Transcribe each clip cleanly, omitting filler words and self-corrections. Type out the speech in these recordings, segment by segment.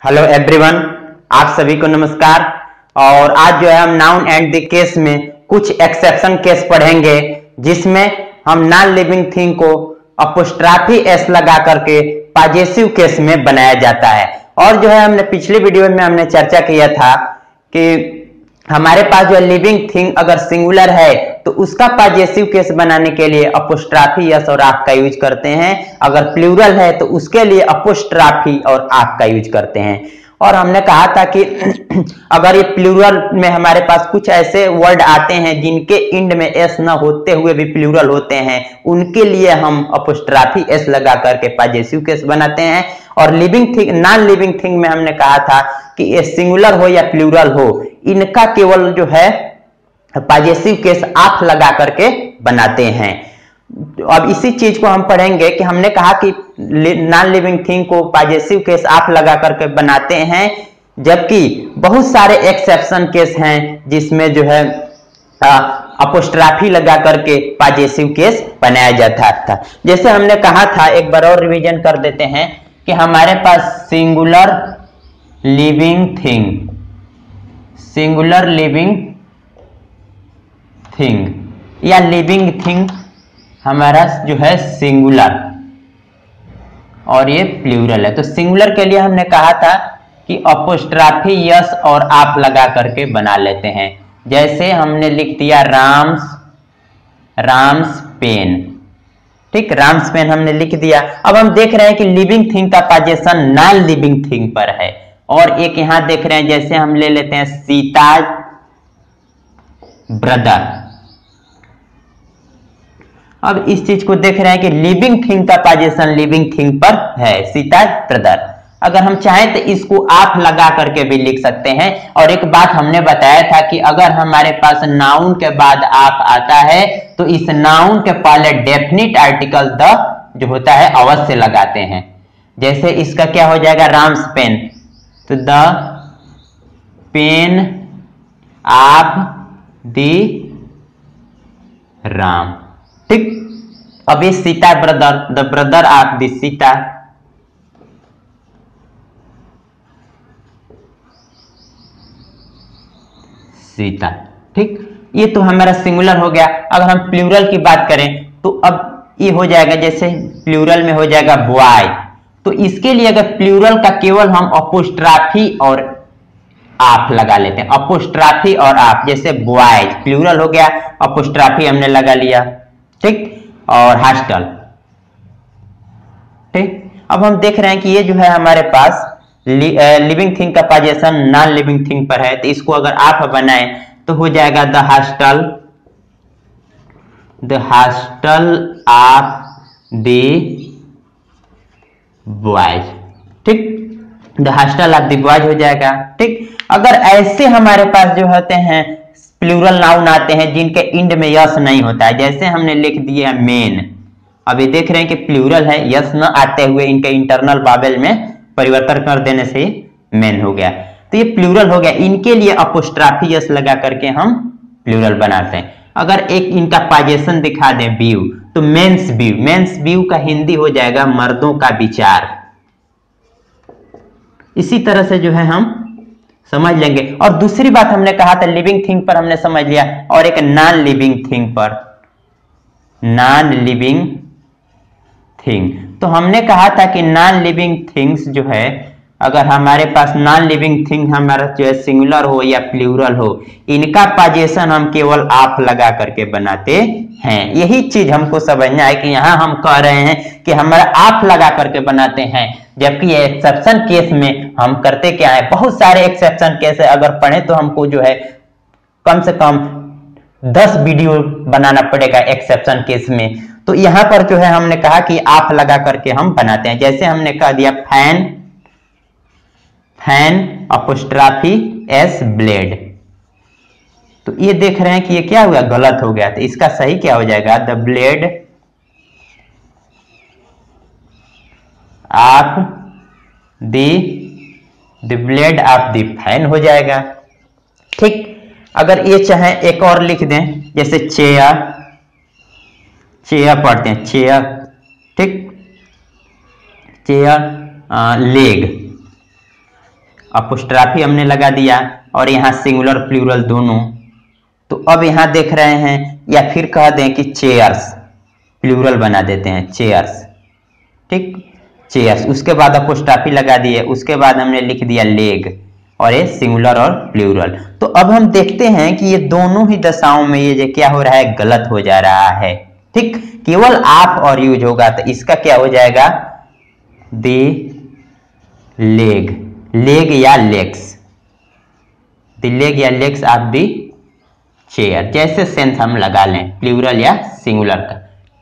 Hello everyone, आप सभी को नमस्कार। और आज जो है हम नाउन एंड द केस में कुछ एक्सेप्शन केस पढ़ेंगे, जिसमें हम नॉन लिविंग थिंग को अपोस्ट्राफी एस लगा करके पॉजेसिव केस में बनाया जाता है। और जो है हमने पिछली वीडियो में हमने चर्चा किया था कि हमारे पास जो लिविंग थिंग अगर सिंगुलर है तो उसका पॉजेसिव केस बनाने के लिए अपोस्ट्राफी यस और आप का यूज करते हैं। अगर प्लूरल है तो उसके लिए अपोस्ट्राफी और आप का यूज करते हैं। और हमने कहा था कि अगर ये प्लूरल में हमारे पास कुछ ऐसे वर्ड आते हैं जिनके इंड में एस न होते हुए भी प्लूरल होते हैं, उनके लिए हम अपोस्ट्राफी एस लगा करके पॉजेसिव केस बनाते हैं। और living thing non living thing में हमने कहा था कि ये सिंगुलर हो या प्लूरल हो, इनका केवल जो है पॉजेसिव केस आप लगा करके बनाते हैं। अब इसी चीज को हम पढ़ेंगे कि हमने कहा कि नॉन लिविंग थिंग को पॉजेसिव केस आप लगा करके बनाते हैं, जबकि बहुत सारे एक्सेप्शन केस हैं जिसमें जो है अपोस्ट्राफी लगा करके पॉजेसिव केस बनाया जाता था। जैसे हमने कहा था, एक बार और रिवीजन कर देते हैं कि हमारे पास सिंगुलर लिविंग थिंग या लिविंग थिंग हमारा जो है सिंगुलर और ये प्लूरल है। तो सिंगुलर के लिए हमने कहा था कि अपोस्ट्राफी यस और आप लगा करके बना लेते हैं। जैसे हमने लिख दिया राम्स पेन, ठीक, राम्स पेन हमने लिख दिया। अब हम देख रहे हैं कि लिविंग थिंग का पॉजेशन नॉन लिविंग थिंग पर है। और एक यहां देख रहे हैं, जैसे हम ले लेते हैं सीता ब्रदर। अब इस चीज को देख रहे हैं कि लिविंग थिंग का पॉजेशन लिविंग थिंग पर है, सीता ब्रदर। अगर हम चाहें तो इसको आप लगा करके भी लिख सकते हैं। और एक बात हमने बताया था कि अगर हमारे पास नाउन के बाद आप आता है तो इस नाउन के पहले डेफिनिट आर्टिकल द जो होता है अवश्य लगाते हैं। जैसे इसका क्या हो जाएगा, राम्स पेन, तो the pain of the Ram, ठीक। अब ये Sita brother, the brother of the Sita, Sita, ठीक। ये तो हमारा सिंगुलर हो गया। अगर हम प्लूरल की बात करें तो अब ये हो जाएगा, जैसे प्लूरल में हो जाएगा बॉय। तो इसके लिए अगर प्लूरल का केवल हम अपोस्ट्राफी और आप लगा लेते हैं, अपोस्ट्राफी और आप, जैसे बॉयज प्लूरल हो गया, अपोस्ट्राफी हमने लगा लिया, ठीक। और हॉस्टल, ठीक। अब हम देख रहे हैं कि ये जो है हमारे पास लिविंग थिंग का पॉजेशन नॉन लिविंग थिंग पर है, तो इसको अगर आप बनाएं तो हो जाएगा the hostel of the boys, ठीक, the hostel of the boys हो जाएगा, ठीक। अगर ऐसे हमारे पास जो होते हैं प्लूरल नाउन आते हैं जिनके इंड में यस नहीं होता है, जैसे हमने लिख दिया मेन। अब ये देख रहे हैं कि प्लूरल है, यस न आते हुए इनके इंटरनल बावेल में परिवर्तन कर देने से मेन हो गया, तो ये प्लूरल हो गया। इनके लिए अपोस्ट्राफी यस लगा करके हम प्लूरल बनाते हैं। अगर एक इनका पॉजेशन दिखा दें व्यू, तो मेंस व्यू का हिंदी हो जाएगा मर्दों का विचार। इसी तरह से जो है हम समझ लेंगे। और दूसरी बात हमने कहा था, लिविंग थिंग पर हमने समझ लिया, और एक नॉन लिविंग थिंग पर, नॉन लिविंग थिंग। तो हमने कहा था कि नॉन लिविंग थिंग्स जो है, अगर हमारे पास नॉन लिविंग थिंग हमारा जो है सिंगुलर हो या प्लूरल हो, इनका पॉजेशन हम केवल आप लगा करके बनाते हैं। यही चीज हमको समझना है कि यहां हम कह रहे हैं कि हमारा आप लगा करके बनाते हैं, जबकि ये एक्सेप्शन केस में हम करते क्या है, बहुत सारे एक्सेप्शन केस है। अगर पढ़े तो हमको जो है कम से कम 10 वीडियो बनाना पड़ेगा एक्सेप्शन केस में। तो यहां पर जो है हमने कहा कि आप लगा करके हम बनाते हैं। जैसे हमने कह दिया फैन अपोस्ट्राफी एस ब्लेड, तो ये देख रहे हैं कि ये क्या हुआ, गलत हो गया। तो इसका सही क्या हो जाएगा, the blade of the blade of the fan हो जाएगा, ठीक। अगर ये चाहे एक और लिख दें, जैसे चेयर पढ़ते हैं, चेयर, ठीक, चेयर लेग, अपोस्ट्राफी हमने लगा दिया और यहाँ सिंगुलर प्लूरल दोनों। तो अब यहाँ देख रहे हैं, या फिर कह दें कि चेयर्स, प्लूरल बना देते हैं चेयर्स, ठीक, चेयर्स। उसके बाद अपोस्ट्राफी लगा दिए, उसके बाद हमने लिख दिया लेग, और ये सिंगुलर और प्लूरल। तो अब हम देखते हैं कि ये दोनों ही दशाओं में ये क्या हो रहा है, गलत हो जा रहा है, ठीक। केवल आप और यूज होगा तो इसका क्या हो जाएगा, दी लेग, लेग या लेग्स, द लेग या लेग्स ऑफ दी चेयर, जैसे सेंस हम लगा लें प्लूरल या सिंगुलर का,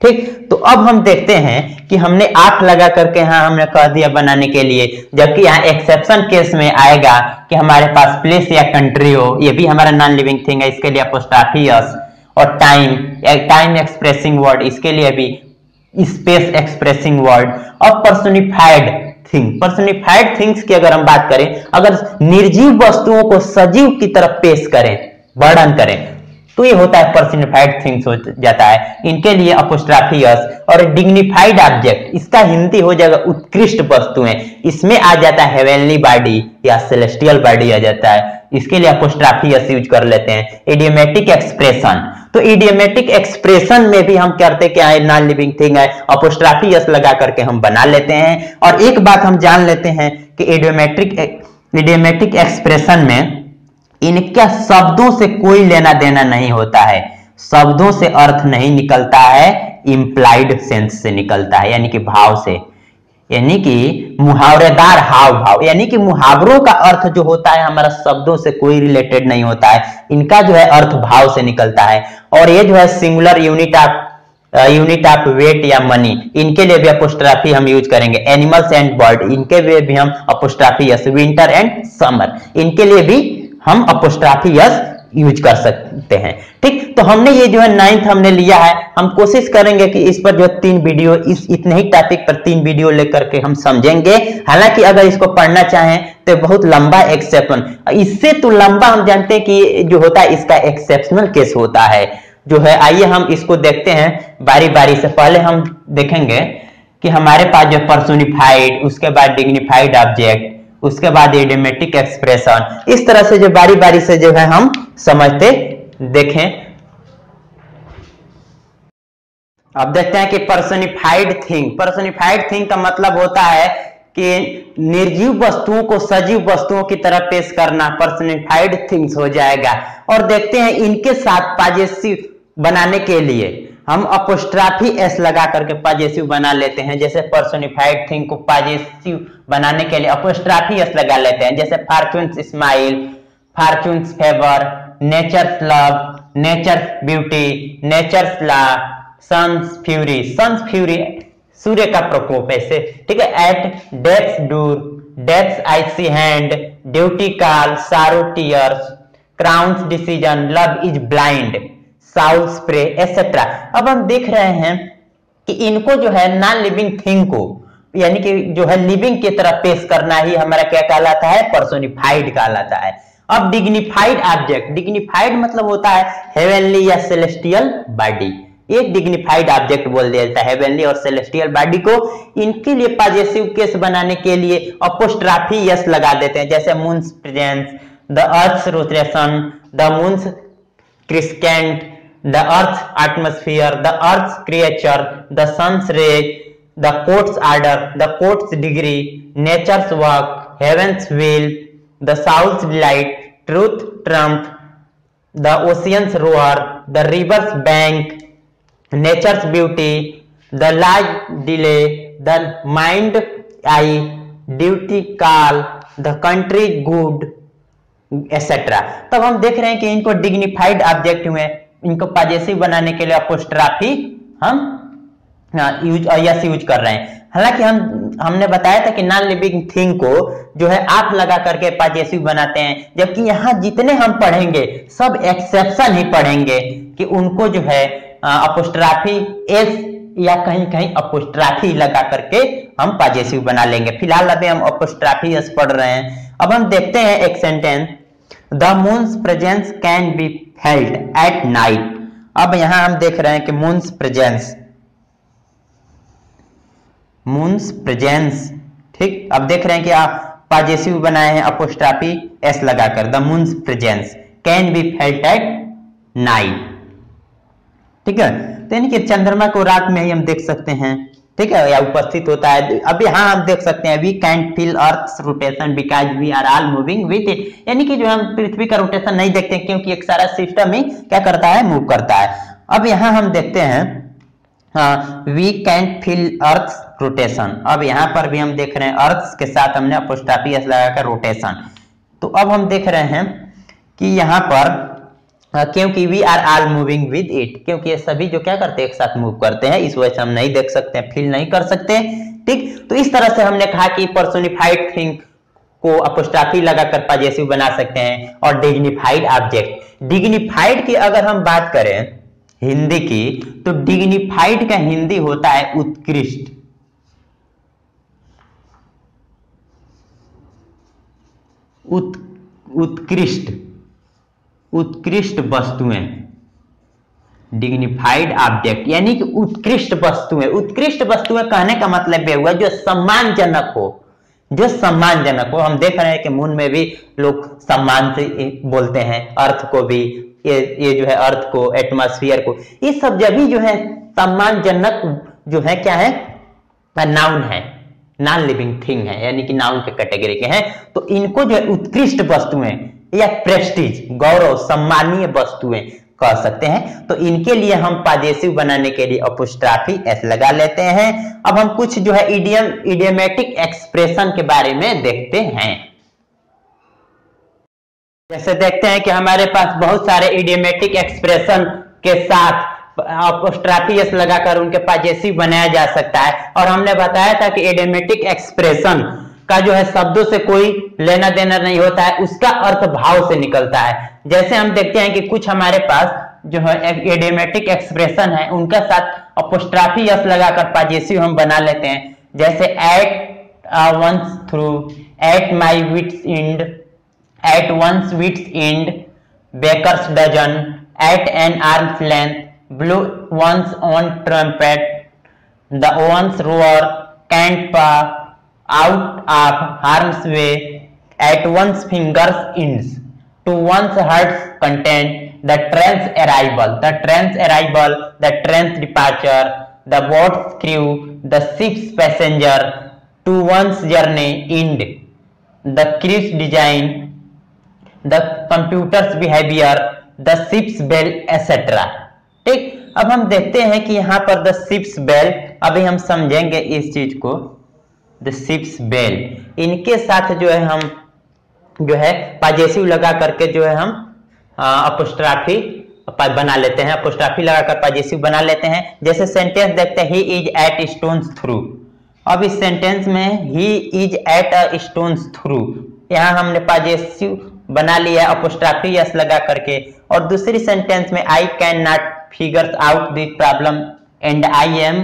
ठीक। तो अब हम देखते हैं कि हमने 8 लगा करके यहाँ हमने कह दिया बनाने के लिए, जबकि यहाँ एक्सेप्शन केस में आएगा कि हमारे पास प्लेस या कंट्री हो, ये भी हमारा नॉन लिविंग थिंग है, इसके लिए अपोस्ट्रोफी एस, और टाइम, टाइम एक्सप्रेसिंग वर्ड, इसके लिए भी स्पेस एक्सप्रेसिंग वर्ड, और पर्सोनिफाइड थिंग, पर्सोनिफाइड थिंग्स की अगर हम बात करें, अगर निर्जीव वस्तुओं को सजीव की तरफ पेश करें, वर्णन करें, तो ये होता है पर्सनिफाइड थिंग्स हो जाता है। इनके लिए अपोस्ट्रोफी एस, और डिग्निफाइड ऑब्जेक्ट, इसका हिंदी हो जाएगा उत्कृष्ट वस्तुएं, इसमें आ जाता है हेवनली बॉडी या सेलेस्टियल बॉडी आ जाता है, इसके लिए अपोस्ट्रोफी एस यूज कर लेते हैं। इडियोमेटिक एक्सप्रेशन, तो इडियोमेटिक एक्सप्रेशन में भी हम करते क्या है, नॉन लिविंग थिंग है, अपोस्ट्रोफी एस लगा करके हम बना लेते हैं। और एक बात हम जान लेते हैं कि इडियोमेटिक एक्सप्रेशन में इनका शब्दों से कोई लेना देना नहीं होता है, शब्दों से अर्थ नहीं निकलता है, इंप्लाइड सेंस से निकलता है, यानी कि भाव से, यानी कि मुहावरेदार हाव भाव, यानी कि मुहावरों का अर्थ जो होता है हमारा शब्दों से कोई रिलेटेड नहीं होता है, इनका जो है अर्थ भाव से निकलता है। और ये जो है सिंगुलर यूनिट ऑफ वेट या मनी, इनके लिए भी अपोस्ट्रोफी हम यूज करेंगे। एनिमल्स एंड बर्ड, इनके लिए भी हम apostrophe S, winter and summer, इनके लिए भी हम अपोस्ट्रोफी एस यूज कर सकते हैं, ठीक। तो हमने ये जो है 9th हमने लिया है, हम कोशिश करेंगे कि इस पर जो 3 वीडियो, इस इतने ही टॉपिक पर 3 वीडियो लेकर के हम समझेंगे। हालांकि अगर इसको पढ़ना चाहें तो बहुत लंबा एक्सेप्शन, इससे तो लंबा हम जानते हैं कि जो होता है इसका एक्सेप्शनल केस होता है जो है। आइए हम इसको देखते हैं बारी बारी से। पहले हम देखेंगे कि हमारे पास जो पर्सोनिफाइड, उसके बाद डिग्निफाइड ऑब्जेक्ट, उसके बाद इडियोमेटिक एक्सप्रेशन, इस तरह से जो बारी बारी से जो है हम समझते देखें। अब देखते हैं कि पर्सोनिफाइड थिंग का मतलब होता है कि निर्जीव वस्तुओं को सजीव वस्तुओं की तरह पेश करना, पर्सोनिफाइड थिंग्स हो जाएगा। और देखते हैं इनके साथ पॉजेसिव बनाने के लिए हम अपोस्ट्रोफी एस लगा करके पॉजेसिव बना लेते हैं। जैसे पर्सोनिफाइड थिंग को पॉजेसिव बनाने के लिए अपोस्ट्रोफी एस लगा लेते हैं, जैसे fortune's smile, fortune's favour, nature's love, nature's beauty, nature's law, sun's fury, सूर्य का प्रकोप, ऐसे, ठीक है। At death's door, death's icy hand, duty call, sorrow tears, crown's decision, love is blind, soul spray, etcetera. अब हम देख रहे हैं कि इनको जो है नॉन लिविंग थिंग को, यानी कि जो है लिविंग की तरह पेश करना ही हमारा क्या कहलाता है, पर्सोनिफाइड कहलाता है। अब डिग्निफाइड ऑब्जेक्ट, डिग्निफाइड मतलब होता है हेवनली या सेलेस्टियल बॉडी, एक डिग्निफाइड ऑब्जेक्ट बोल दिया जाता है हेवनली और सेलेस्टियल बॉडी को। इनके लिए पॉजेसिव केस बनाने के लिए अपोस्ट्रोफी एस लगा देते हैं, जैसे moon's presence, the earth's rotation, the moon's crescent, the earth atmosphere, the earth creature, the sun's rays, the court's order, the court's degree, nature's work, heaven's will, the south delight, truth trump, the ocean's roar, the river's bank, nature's beauty, the lies delay, the mind eye, duty call, the country good, etcetera. तब हम देख रहे हैं कि इनको dignified object हुए, इनको possessive बनाने के लिए अपोस्ट्रोफी हम यूज कर रहे हैं। हालांकि हमने बताया था कि नॉन लिविंग थिंग को जो है आप लगा करके पॉजेसिव बनाते हैं, जबकि यहाँ जितने हम पढ़ेंगे सब एक्सेप्शन ही पढ़ेंगे कि उनको जो है अपोस्ट्रोफी एस या कहीं कहीं अपोस्ट्रोफी लगा करके हम पॉजेसिव बना लेंगे। फिलहाल अभी हम अपोस्ट्रोफी एस पढ़ रहे हैं। अब हम देखते हैं एक sentence, the moons presence can be felt at night. अब यहां हम देख रहे हैं कि मून्स प्रेजेंस, ठीक। अब देख रहे हैं कि पॉजेसिव बनाए हैं अपोस्ट्रॉफी एस लगाकर। The moons presence can be felt at night, ठीक है। तो यानी कि चंद्रमा को रात में ही हम देख सकते हैं, ठीक है, या उपस्थित होता है। अब यहाँ हम देख सकते हैं we can feel earth rotation because we are all moving with it, यानी कि जो हम पृथ्वी का रोटेशन नहीं देखते क्योंकि एक सारा सिस्टम ही क्या करता है, मूव करता है। अब यहाँ हम देखते हैं we can feel earth rotation. अब यहाँ पर भी हम देख रहे हैं अर्थ के साथ हमने अपोस्ट्रॉफी एस लगाकर रोटेशन। तो अब हम देख रहे हैं कि यहाँ पर क्योंकि we are all moving with it, क्योंकि ये सभी जो क्या करते हैं एक साथ मूव करते हैं, इस वजह से हम नहीं देख सकते, फील नहीं कर सकते, ठीक। तो इस तरह से हमने कहा कि पर्सोनिफाइड थिंग को अपोस्ट्रॉफी लगाकर पॉजेसिव बना सकते हैं। और डिग्निफाइड ऑब्जेक्ट, डिग्निफाइड की अगर हम बात करें हिंदी की, तो डिग्निफाइड का हिंदी होता है उत्कृष्ट। उत्कृष्ट, उत्कृष्ट वस्तुएं, डिग्निफाइड ऑब्जेक्ट यानी कि उत्कृष्ट वस्तुएं। उत्कृष्ट वस्तुएं कहने का मतलब यह हुआ जो सम्मानजनक हो, जो सम्मानजनक हो। हम देख रहे हैं कि मून में भी लोग सम्मान से बोलते हैं, अर्थ को भी, ये जो है अर्थ को, एटमॉस्फेयर को, ये सब जब भी जो है सम्मानजनक जो है क्या है, नाउन है, नॉन लिविंग थिंग है, यानी कि नाउन के कैटेगरी के हैं। तो इनको जो है उत्कृष्ट वस्तुएं या प्रेस्टीज, गौरव, सम्मानीय वस्तुएं कह सकते हैं। तो इनके लिए हम पॉजेसिव बनाने के लिए अपोस्ट्रॉफी एस लगा लेते हैं। अब हम कुछ जो है इडियमेटिक एक्सप्रेशन के बारे में देखते हैं। जैसे देखते हैं कि हमारे पास बहुत सारे इडियमेटिक एक्सप्रेशन के साथ अपोस्ट्रॉफी एस लगाकर उनके पॉजेसिव बनाया जा सकता है। और हमने बताया था कि इडियमेटिक एक्सप्रेशन का जो है शब्दों से कोई लेना देना नहीं होता है, उसका अर्थ भाव से निकलता है। जैसे हम देखते हैं कि कुछ हमारे पास जो है इडियमेटिक एक्सप्रेशन है, उनका साथ अपोस्ट्रॉफी एस लगाकर पॉजेसिव हम बना लेते हैं। जैसे at one's through, at my wits end, at one's wits end, baker's dozen, at an arm's length, blow one's own trumpet, the one's roar, can't पा, out of harm's way, at one's fingers ends, to one's heart's content, the train's arrival, the train's arrival, the train's departure, the boat's crew, the ship's passenger, to one's journey end, the crew's design, the computer's behavior, the ship's bell, etc. ठीक। अब हम देखते हैं कि यहाँ पर the ship's bell, अभी हम समझेंगे इस चीज को, द शिप्स बेल, इनके साथ जो है हम जो है पॉजेसिव लगा करके जो है हम अपोस्ट्रॉफी बना लेते हैं, अपोस्ट्रॉफी लगाकर पॉजेसिव बना लेते हैं। जैसे सेंटेंस देखते हैं, he is at stone's through. अब इस सेंटेंस में he is at a stone's through, यहाँ हमने पॉजेसिव बना लिया अपोस्ट्रॉफी एस लगा करके। और दूसरी सेंटेंस में I can not figure out the problem and I am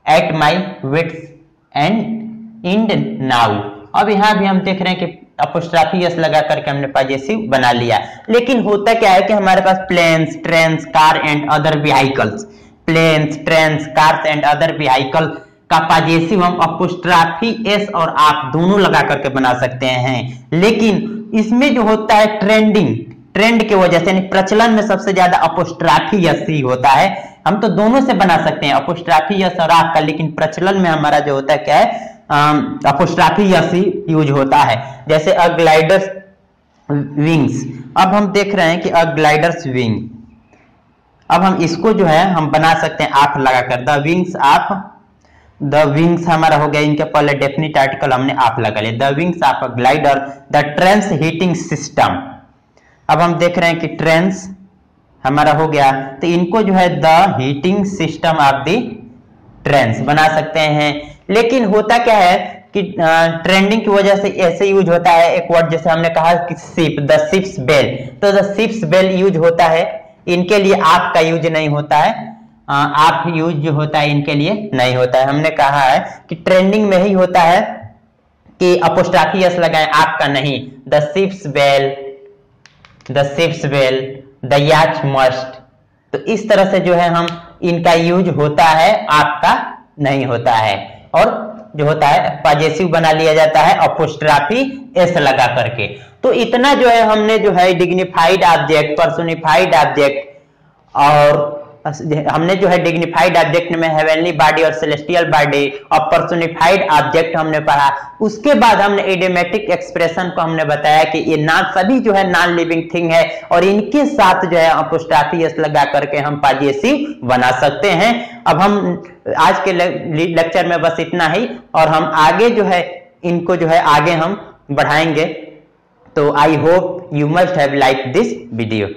at my wits end end now. अब यहाँ भी हम देख रहे हैं कि अपोस्ट्रॉफी एस लगा करके हमने पॉजेसिव बना लिया। लेकिन होता क्या है कि हमारे पास planes, trains, car and other vehicles, planes, trains, cars and other vehicle का पॉजेसिव हम अपोस्ट्रॉफी एस और आप दोनों लगा करके बना सकते हैं। लेकिन इसमें जो होता है ट्रेंडिंग, ट्रेंड की वजह से, यानी प्रचलन में सबसे ज्यादा अपोस्ट्रॉफी एस ही होता है। हम तो दोनों से बना सकते हैं, अपोस्ट्रॉफी एस और आप का, लेकिन प्रचलन में हमारा जो होता है क्या है, अपोस्ट्रॉफी एस ही यूज होता है। जैसे अ ग्लाइडर्स विंग्स, अब हम देख रहे हैं कि अ ग्लाइडर्स विंग, अब हम इसको जो है हम बना सकते हैं आप लगाकर, the wings of, the wings हमारा हो गया, इनके पहले डेफिनिट आर्टिकल हमने आप लगा लिया, the wings of a glider, the trains heating system. अब हम देख रहे हैं कि ट्रेन्स हमारा हो गया, तो इनको जो है the heating system of the trains बना सकते हैं। लेकिन होता क्या है कि ट्रेंडिंग की वजह से ऐसे यूज होता है एक वर्ड, जैसे हमने कहा कि शिप, द शिप्स बेल, तो द शिप्स बेल यूज होता है, इनके लिए आप का यूज नहीं होता है, आप यूज जो होता है इनके लिए नहीं होता है। हमने कहा है कि ट्रेंडिंग में ही होता है कि अपोस्ट्रॉफी एस लगाएं, आपका नहीं, the ship's bell, the ship's bell, the yacht mast. तो इस तरह से जो है हम इनका यूज होता है, आपका नहीं होता है। और जो होता है पॉजेसिव बना लिया जाता है अपोस्ट्राफी एस लगा करके। तो इतना जो है हमने जो है डिग्निफाइड ऑब्जेक्ट, पर्सोनिफाइड ऑब्जेक्ट, और हमने जो है डिग्निफाइड ऑब्जेक्ट में हेवनली बॉडी और सेलेस्टियल बॉडी और पर्सोनिफाइड ऑब्जेक्ट हमने पढ़ा। उसके बाद हमने इडियोमेटिक एक्सप्रेशन को हमने बताया कि ये सभी जो है नॉन लिविंग थिंग है और इनके साथ जो है अपोस्ट्राफी एस लगा करके हम पॉजेसिव बना सकते हैं। अब हम आज के लेक्चर में बस इतना ही, और हम आगे जो है इनको जो है आगे हम बढ़ाएंगे। तो I hope you must have like this video.